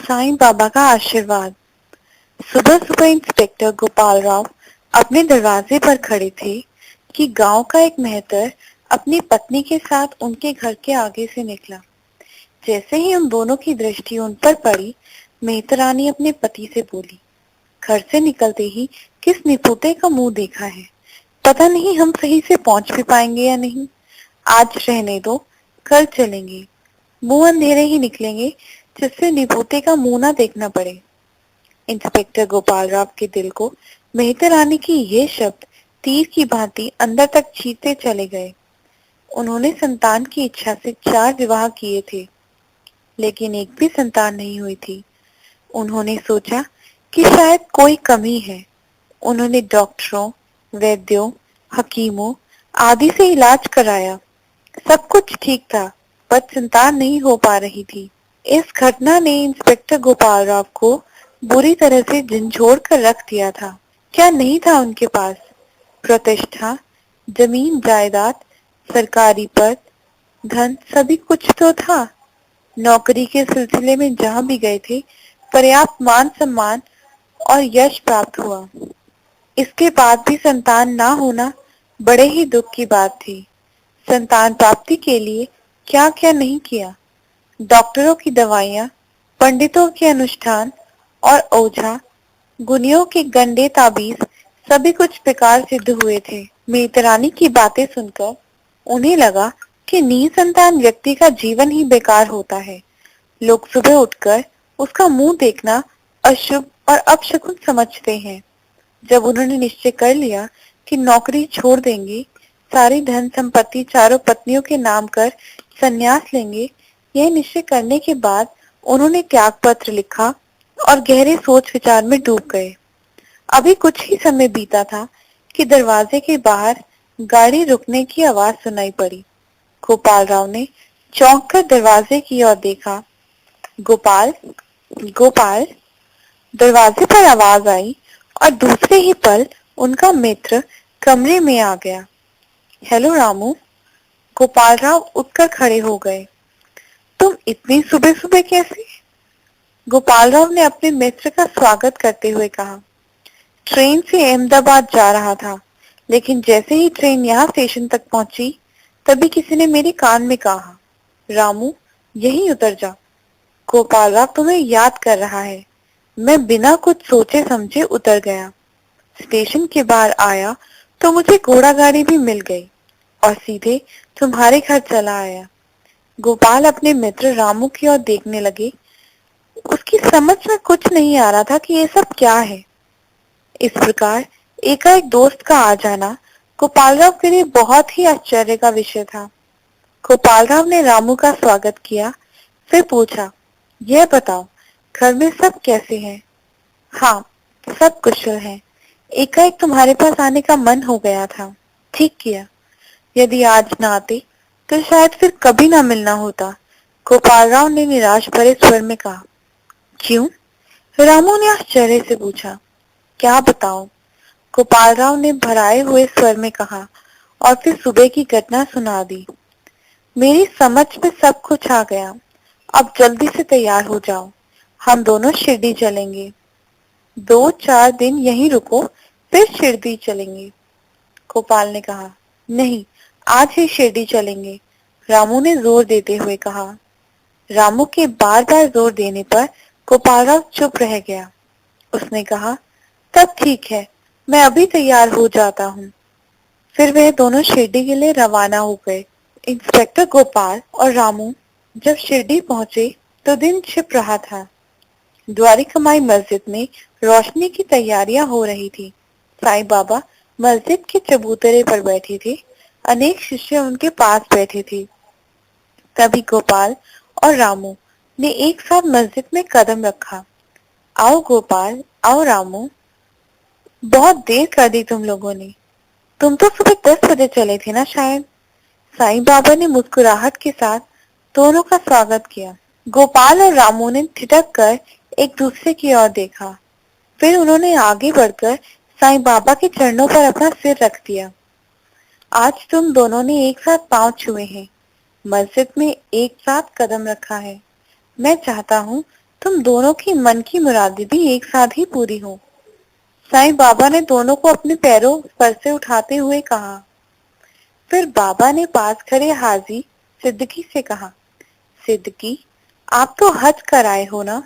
साईं बाबा का आशीर्वाद। सुबह सुबह इंस्पेक्टर गोपाल राव अपने दरवाजे पर खड़े थे कि गांव का एक मेहतर अपनी पत्नी के साथ उनके घर के आगे से निकला। जैसे ही उन दोनों की दृष्टि उन पर पड़ी, मेहतरानी अपने पति से बोली, घर से निकलते ही किस निपुते का मुंह देखा है, पता नहीं हम सही से पहुंच भी पाएंगे या नहीं। आज रहने दो, कल चलेंगे। मुंह अंधेरे ही निकलेंगे, जिससे निपुते का मुंह ना देखना पड़े। इंस्पेक्टर गोपाल राव के दिल को मेहतरानी की ये शब्द तीर की भांति अंदर तक छींचते चले गए। उन्होंने संतान की इच्छा से 4 विवाह किए थे, लेकिन एक भी संतान नहीं हुई थी। उन्होंने सोचा कि शायद कोई कमी है। उन्होंने डॉक्टरों, वैद्यों, हकीमों आदि से इलाज कराया। सब कुछ ठीक था, पर संतान नहीं हो पा रही थी। इस घटना ने इंस्पेक्टर गोपाल राव को बुरी तरह से झंझोड़ कर रख दिया था। क्या नहीं था उनके पास? प्रतिष्ठा, जमीन जायदाद, सरकारी पद, धन, सभी कुछ तो था। नौकरी के सिलसिले में जहां भी गए थे, पर्याप्त मान सम्मान और यश प्राप्त हुआ। इसके बाद भी संतान ना होना बड़े ही दुख की बात थी। संतान प्राप्ति के लिए क्या क्या नहीं किया। डॉक्टरों की दवाइयां, पंडितों के अनुष्ठान और ओझा गुनियों के गंडे ताबीज सभी कुछ बेकार सिद्ध हुए थे। मेहतरानी की बातें सुनकर उन्हें लगा कि निसंतान व्यक्ति का जीवन ही बेकार होता है। लोग सुबह उठकर उसका मुंह देखना अशुभ और अपशकुन समझते हैं। जब उन्होंने निश्चय कर लिया कि नौकरी छोड़ देंगे, सारी धन संपत्ति चारों पत्नियों के नाम कर संन्यास लेंगे, यह निश्चय करने के बाद उन्होंने त्याग पत्र लिखा और गहरे सोच विचार में डूब गए। अभी कुछ ही समय बीता था कि दरवाजे के बाहर गाड़ी रुकने की आवाज सुनाई पड़ी। गोपाल राव ने चौंक कर दरवाजे की ओर देखा। गोपाल, गोपाल, दरवाजे पर आवाज आई और दूसरे ही पल उनका मित्र कमरे में आ गया। हेलो रामू। गोपाल राव उठकर खड़े हो गए। तुम इतनी सुबह सुबह कैसे? गोपाल राव ने अपने मित्र का स्वागत करते हुए कहा। ट्रेन से अहमदाबाद जा रहा था, लेकिन जैसे ही ट्रेन यहाँ स्टेशन तक पहुंची, तभी किसी ने मेरे कान में कहा, रामू यहीं उतर जा, गोपाल राव तुम्हें याद कर रहा है। मैं बिना कुछ सोचे समझे उतर गया। स्टेशन के बाहर आया तो मुझे घोड़ा गाड़ी भी मिल गई और सीधे तुम्हारे घर चला आया। गोपाल अपने मित्र रामू की ओर देखने लगे। उसकी समझ में कुछ नहीं आ रहा था कि ये सब क्या है। इस प्रकार एकाएक दोस्त का आ जाना गोपाल राव के लिए बहुत ही आश्चर्य का विषय था। गोपाल राव ने रामू का स्वागत किया, फिर पूछा, यह बताओ घर में सब कैसे हैं? हाँ, सब कुशल हैं। एकाएक तुम्हारे पास आने का मन हो गया था। ठीक किया। यदि आज ना आते तो शायद फिर कभी ना मिलना होता, गोपाल राव ने निराश भरे स्वर में कहा। क्यों? रामू ने आश्चर्य से पूछा। क्या बताऊं? गोपाल राव ने भराए हुए स्वर में कहा और फिर सुबह की घटना सुना दी। मेरी समझ में सब कुछ आ गया। अब जल्दी से तैयार हो जाओ, हम दोनों शिरडी चलेंगे। 2-4 दिन यहीं रुको, फिर शिरडी चलेंगे, गोपाल ने कहा। नहीं, आज ही शिरडी चलेंगे, रामू ने जोर देते हुए कहा। रामू के बार बार जोर देने पर गोपाल राव चुप रह गया। उसने कहा, तब ठीक है, मैं अभी तैयार हो जाता हूँ। फिर वह दोनों शिरडी के लिए रवाना हो गए। इंस्पेक्टर गोपाल और रामू जब शिरडी पहुंचे तो दिन छिप रहा था। द्वारिकामाई मस्जिद में रोशनी की तैयारियां हो रही थी। साईं बाबा मस्जिद के चबूतरे पर बैठे थे। अनेक शिष्य उनके पास बैठे थे। तभी गोपाल और रामू ने एक साथ मस्जिद में कदम रखा। आओ गोपाल, आओ रामू। बहुत देर कर दी तुम लोगों ने। तुम तो सुबह 10 बजे चले थे ना शायद? साईं बाबा ने मुस्कुराहट के साथ दोनों का स्वागत किया। गोपाल और रामू ने ठिठक कर एक दूसरे की ओर देखा। फिर उन्होंने आगे बढ़कर साईं बाबा के चरणों पर अपना सिर रख दिया। आज तुम दोनों ने एक साथ पांव छुए हैं, मस्जिद में एक साथ कदम रखा है। मैं चाहता हूँ तुम दोनों की मन की मुरादें भी एक साथ ही पूरी हो। साईं बाबा ने दोनों को अपने पैरों पर से उठाते हुए कहा। फिर बाबा ने पास खड़े हाजी सिद्दीकी से कहा, सिद्दीकी, आप तो हज कर आए हो ना?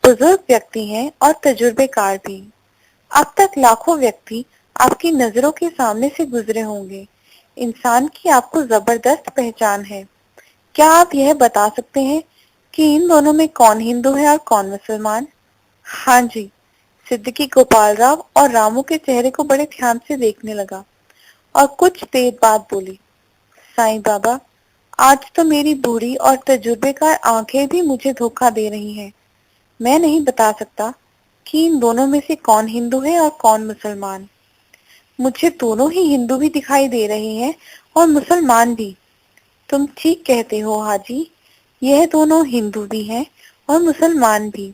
बुजुर्ग व्यक्ति हैं और तजुर्बेकार भी। अब तक लाखों व्यक्ति आपकी नजरों के सामने से गुजरे होंगे। इंसान की आपको जबरदस्त पहचान है। क्या आप यह बता सकते हैं कि इन दोनों में कौन हिंदू है और कौन मुसलमान? हाँ जी। सिद्दीकी गोपाल राव और रामू के चेहरे को बड़े ध्यान से देखने लगा और कुछ देर बाद बोली, साईं बाबा, आज तो मेरी बूढ़ी और तजुर्बेकार आंखें भी मुझे धोखा दे रही हैं। मैं नहीं बता सकता कि इन दोनों में से कौन हिंदू है और कौन मुसलमान। मुझे दोनों ही हिंदू भी दिखाई दे रहे हैं और मुसलमान भी। तुम ठीक कहते हो हाजी, यह दोनों हिंदू भी हैं और मुसलमान भी।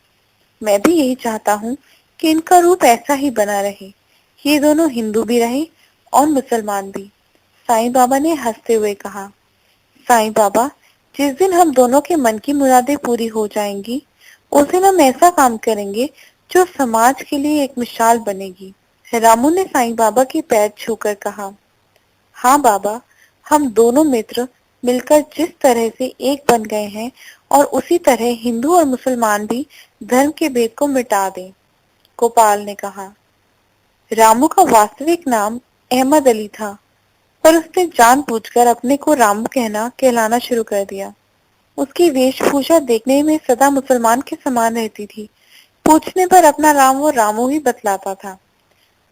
मैं भी यही चाहता हूँ कि इनका रूप ऐसा ही बना रहे, ये दोनों हिंदू भी रहे और मुसलमान भी। साईं बाबा ने हंसते हुए कहा, साईं बाबा, जिस दिन हम दोनों के मन की मुरादें पूरी हो जाएंगी, उस दिन हम ऐसा काम करेंगे जो समाज के लिए एक मिसाल बनेगी। रामू ने साईं बाबा के पैर छूकर कहा, हाँ बाबा, हम दोनों मित्र मिलकर जिस तरह से एक बन गए हैं और उसी तरह हिंदू और मुसलमान भी धर्म के भेद को मिटा दें। गोपाल ने कहा। रामू का वास्तविक नाम अहमद अली था, पर उसने जानबूझकर अपने को रामू कहलाना शुरू कर दिया। उसकी वेशभूषा देखने में सदा मुसलमान के समान रहती थी। पूछने पर अपना राम वो रामू ही बतलाता था।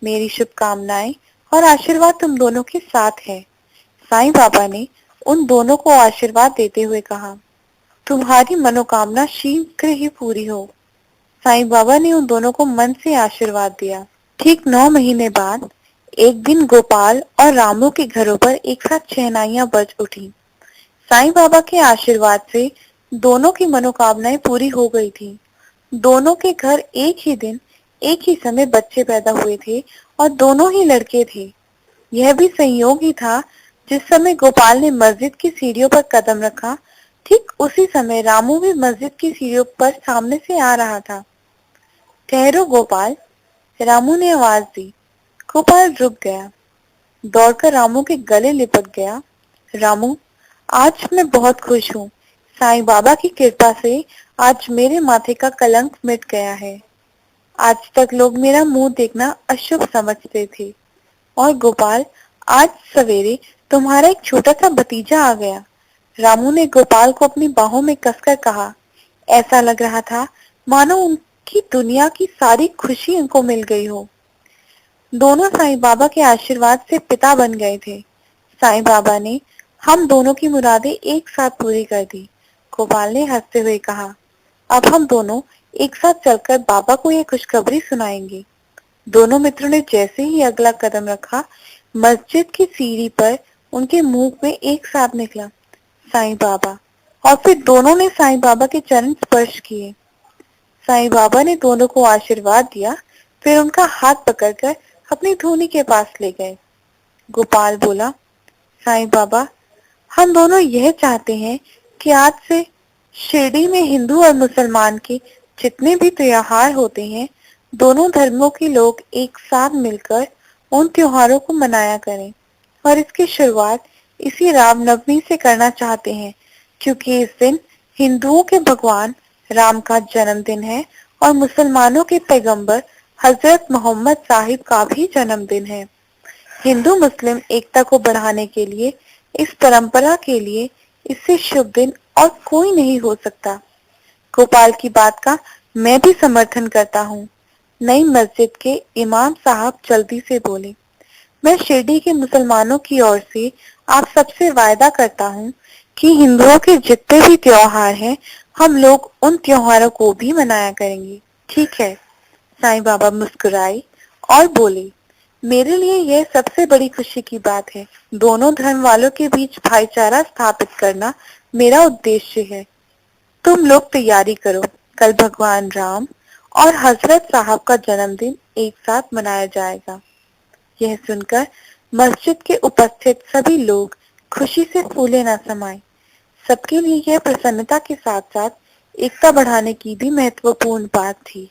मेरी शुभकामनाएं और आशीर्वाद तुम दोनों के साथ है। साईं बाबा ने उन दोनों को आशीर्वाद देते हुए कहा, तुम्हारी मनोकामना शीघ्र ही पूरी हो। साईं बाबा ने उन दोनों को मन से आशीर्वाद दिया। ठीक 9 महीने बाद एक दिन गोपाल और रामू के घरों पर एक साथ शहनाइयां बज उठी। साईं बाबा के आशीर्वाद से दोनों की मनोकामनाएं पूरी हो गई थी। दोनों के घर एक ही दिन एक ही समय बच्चे पैदा हुए थे और दोनों ही लड़के थे। यह भी संयोग ही था, जिस समय गोपाल ने मस्जिद की सीढ़ियों पर कदम रखा, ठीक उसी समय रामू भी मस्जिद की सीढ़ियों पर सामने से आ रहा था। ठहरो गोपाल, रामू ने आवाज दी। गोपाल रुक गया, दौड़कर रामू के गले लिपट गया। रामू, आज मैं बहुत खुश हूँ। साईं बाबा की कृपा से आज मेरे माथे का कलंक मिट गया है। आज तक लोग मेरा मुंह देखना अशुभ समझते थे, और गोपाल, आज सवेरे तुम्हारा एक छोटा सा भतीजा आ गया। रामू ने गोपाल को अपनी बाहों में कसकर कहा। ऐसा लग रहा था मानो उनकी दुनिया की सारी खुशी उनको मिल गई हो। दोनों साईं बाबा के आशीर्वाद से पिता बन गए थे। साईं बाबा ने हम दोनों की मुरादें एक साथ पूरी कर दी। गोपाल ने हंसते हुए कहा, अब हम दोनों एक साथ चलकर बाबा को यह खुशखबरी सुनाएंगे। दोनों मित्रों ने जैसे ही अगला कदम रखा, मस्जिद की सीढ़ी पर उनके मुंह में एक साथ निकला, साईं बाबा, और फिर दोनों ने साईं बाबा के चरण स्पर्श किए। साईं बाबा ने दोनों को आशीर्वाद दिया, फिर उनका हाथ पकड़कर अपनी धूनी के पास ले गए। गोपाल बोला, साईं बाबा, हम दोनों यह चाहते हैं कि आज से शिरडी में हिंदू और मुसलमान के जितने भी त्योहार होते हैं, दोनों धर्मों के लोग एक साथ मिलकर उन त्योहारों को मनाया करें, और इसकी शुरुआत इसी रामनवमी से करना चाहते हैं, क्योंकि इस दिन हिंदुओं के भगवान राम का जन्मदिन है और मुसलमानों के पैगंबर हजरत मोहम्मद साहिब का भी जन्मदिन है। हिंदू मुस्लिम एकता को बढ़ाने के लिए, इस परंपरा के लिए इससे शुभ दिन और कोई नहीं हो सकता। गोपाल की बात का मैं भी समर्थन करता हूँ। नई मस्जिद के इमाम साहब जल्दी से बोले, मैं शिरडी के मुसलमानों की ओर से आप सबसे वायदा करता हूँ कि हिंदुओं के जितने भी त्योहार हैं, हम लोग उन त्योहारों को भी मनाया करेंगे। ठीक है। साईं बाबा मुस्कुराए और बोले, मेरे लिए यह सबसे बड़ी खुशी की बात है। दोनों धर्म वालों के बीच भाईचारा स्थापित करना मेरा उद्देश्य है। तुम लोग तैयारी करो, कल भगवान राम और हजरत साहब का जन्मदिन एक साथ मनाया जाएगा। यह सुनकर मस्जिद के उपस्थित सभी लोग खुशी से फूले न समाये। सबके लिए यह प्रसन्नता के साथ साथ एकता बढ़ाने की भी महत्वपूर्ण बात थी।